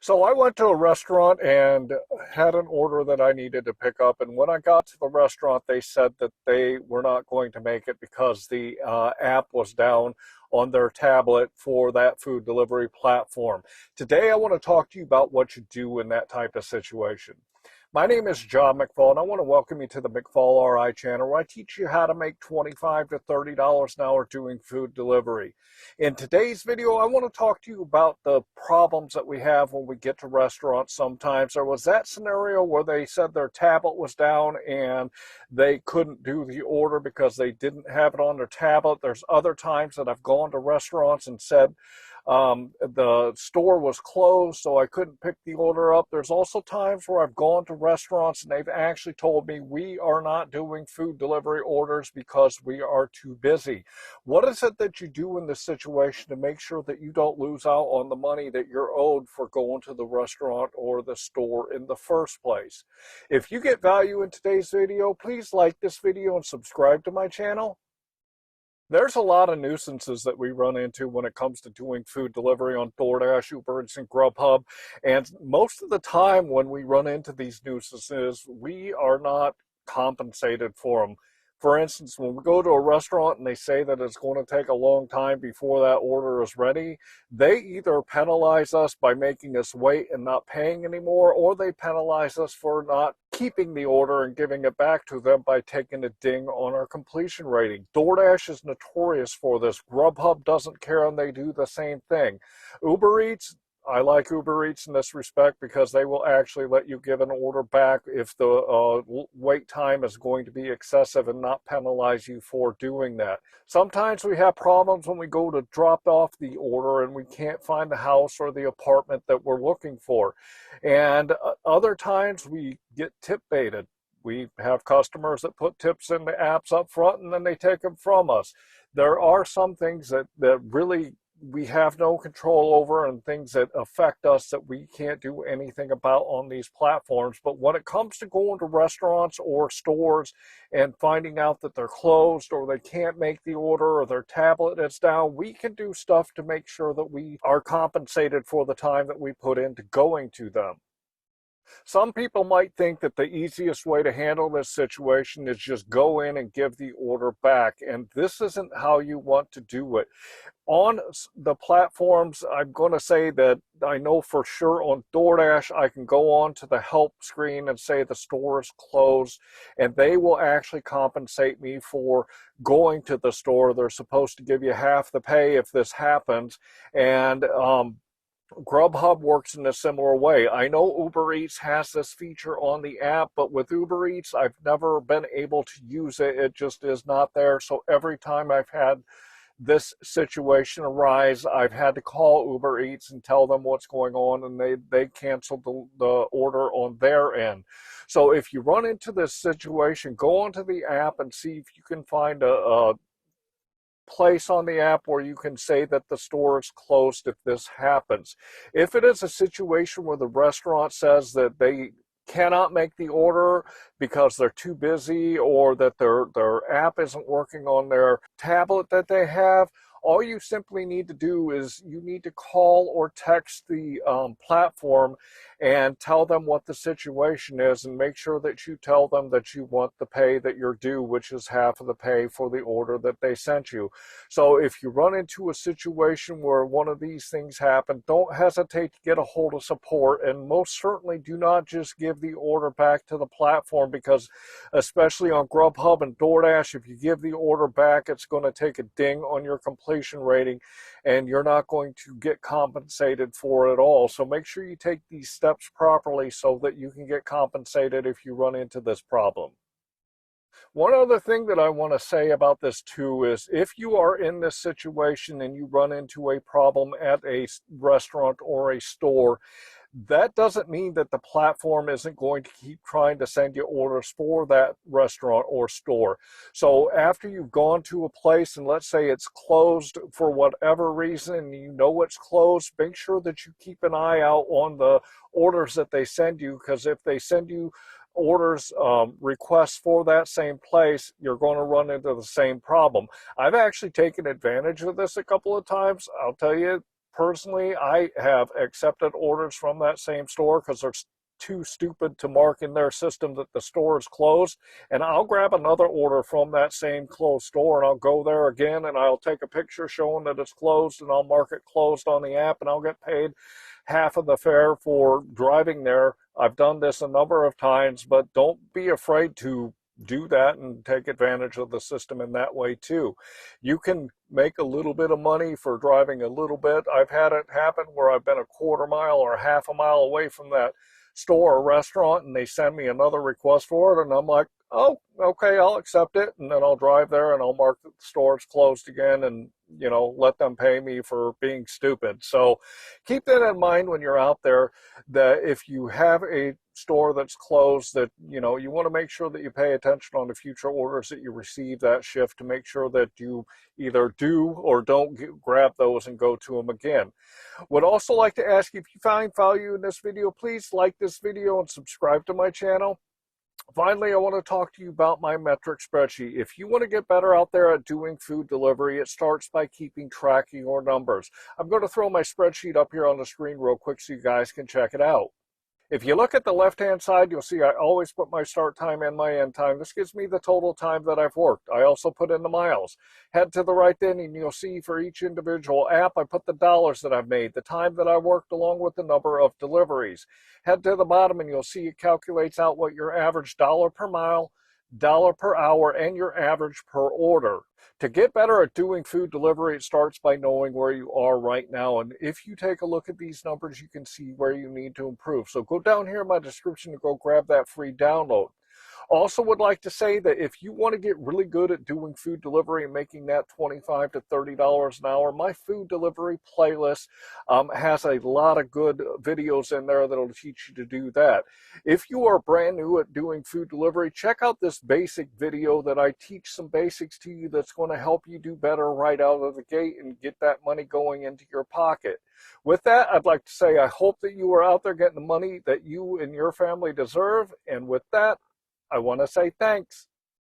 So I went to a restaurant and had an order that I needed to pick up. And when I got to the restaurant, they said that they were not going to make it because the app was down on their tablet for that food delivery platform. Today, I want to talk to you about what you do in that type of situation. My name is John McFall, and I want to welcome you to the McFallRI channel, where I teach you how to make $25 to $30 an hour doing food delivery. In today's video, I want to talk to you about the problems that we have when we get to restaurants sometimes. There was that scenario where they said their tablet was down and they couldn't do the order because they didn't have it on their tablet. There's other times that I've gone to restaurants and said, the store was closed, so I couldn't pick the order up. There's also times where I've gone to restaurants and they've actually told me we are not doing food delivery orders because we are too busy. What is it that you do in this situation to make sure that you don't lose out on the money that you're owed for going to the restaurant or the store in the first place? If you get value in today's video, please like this video and subscribe to my channel. There's a lot of nuisances that we run into when it comes to doing food delivery on DoorDash, Uber Eats, and Grubhub. And most of the time when we run into these nuisances, we are not compensated for them. For instance, when we go to a restaurant and they say that it's going to take a long time before that order is ready, they either penalize us by making us wait and not paying anymore, or they penalize us for not keeping the order and giving it back to them by taking a ding on our completion rating. DoorDash is notorious for this. Grubhub doesn't care, and they do the same thing. Uber Eats, I like Uber Eats in this respect because they will actually let you give an order back if the wait time is going to be excessive and not penalize you for doing that. Sometimes we have problems when we go to drop off the order and we can't find the house or the apartment that we're looking for. And other times we get tip baited. We have customers that put tips in the apps up front and then they take them from us. There are some things that really we have no control over, and things that affect us that we can't do anything about on these platforms. But when it comes to going to restaurants or stores and finding out that they're closed or they can't make the order or their tablet is down, we can do stuff to make sure that we are compensated for the time that we put into going to them. Some people might think that the easiest way to handle this situation is just go in and give the order back, and this isn't how you want to do it. On the platforms, I'm going to say that I know for sure on DoorDash, I can go on to the help screen and say the store is closed, and they will actually compensate me for going to the store. They're supposed to give you half the pay if this happens, and Grubhub works in a similar way. I know Uber Eats has this feature on the app, but with Uber Eats, I've never been able to use it. It just is not there. So every time I've had this situation arise, I've had to call Uber Eats and tell them what's going on, and they canceled the order on their end. So if you run into this situation, go onto the app and see if you can find a place on the app where you can say that the store is closed if this happens. If it is a situation where the restaurant says that they cannot make the order because they're too busy, or that their app isn't working on their tablet that they have, all you simply need to do is you need to call or text the platform and tell them what the situation is, and make sure that you tell them that you want the pay that you're due, which is half of the pay for the order that they sent you. So if you run into a situation where one of these things happen, don't hesitate to get a hold of support, and most certainly do not just give the order back to the platform, because especially on Grubhub and DoorDash, if you give the order back, it's going to take a ding on your completion rating and you're not going to get compensated for it at all. So make sure you take these steps properly so that you can get compensated if you run into this problem. One other thing that I want to say about this too is, if you are in this situation and you run into a problem at a restaurant or a store, that doesn't mean that the platform isn't going to keep trying to send you orders for that restaurant or store. So after you've gone to a place and let's say it's closed for whatever reason, and you know it's closed, make sure that you keep an eye out on the orders that they send you, because if they send you orders, requests for that same place, you're going to run into the same problem. I've actually taken advantage of this a couple of times. I'll tell you, personally, I have accepted orders from that same store because they're too stupid to mark in their system that the store is closed, and I'll grab another order from that same closed store, and I'll go there again, and I'll take a picture showing that it's closed, and I'll mark it closed on the app, and I'll get paid half of the fare for driving there. I've done this a number of times, but don't be afraid to do that and take advantage of the system in that way too. You can make a little bit of money for driving a little bit. I've had it happen where I've been a quarter mile or half a mile away from that store or restaurant, and they send me another request for it, and I'm like, oh, okay, I'll accept it, and then I'll drive there and I'll mark that the store's closed again, and let them pay me for being stupid. So keep that in mind when you're out there, that if you have a store that's closed, that you want to make sure that you pay attention on the future orders that you receive that shift, to make sure that you either do or don't grab those and go to them again. Would also like to ask you, if you find value in this video, please like this video and subscribe to my channel. Finally, I want to talk to you about my metric spreadsheet. If you want to get better out there at doing food delivery, it starts by keeping track of your numbers. I'm going to throw my spreadsheet up here on the screen real quick so you guys can check it out. If you look at the left-hand side, you'll see I always put my start time and my end time. This gives me the total time that I've worked. I also put in the miles. Head to the right then, and you'll see for each individual app, I put the dollars that I've made, the time that I worked, along with the number of deliveries. Head to the bottom, and you'll see it calculates out what your average dollar per mile, dollar per hour, and your average per order. To get better at doing food delivery, it starts by knowing where you are right now. And if you take a look at these numbers, you can see where you need to improve. So go down here in my description to go grab that free download. Also would like to say that if you want to get really good at doing food delivery and making that $25 to $30 an hour, my food delivery playlist has a lot of good videos in there that'll teach you to do that. If you are brand new at doing food delivery, check out this basic video that I teach some basics to you that's going to help you do better right out of the gate and get that money going into your pocket. With that, I'd like to say I hope that you are out there getting the money that you and your family deserve. And with that, I want to say thanks.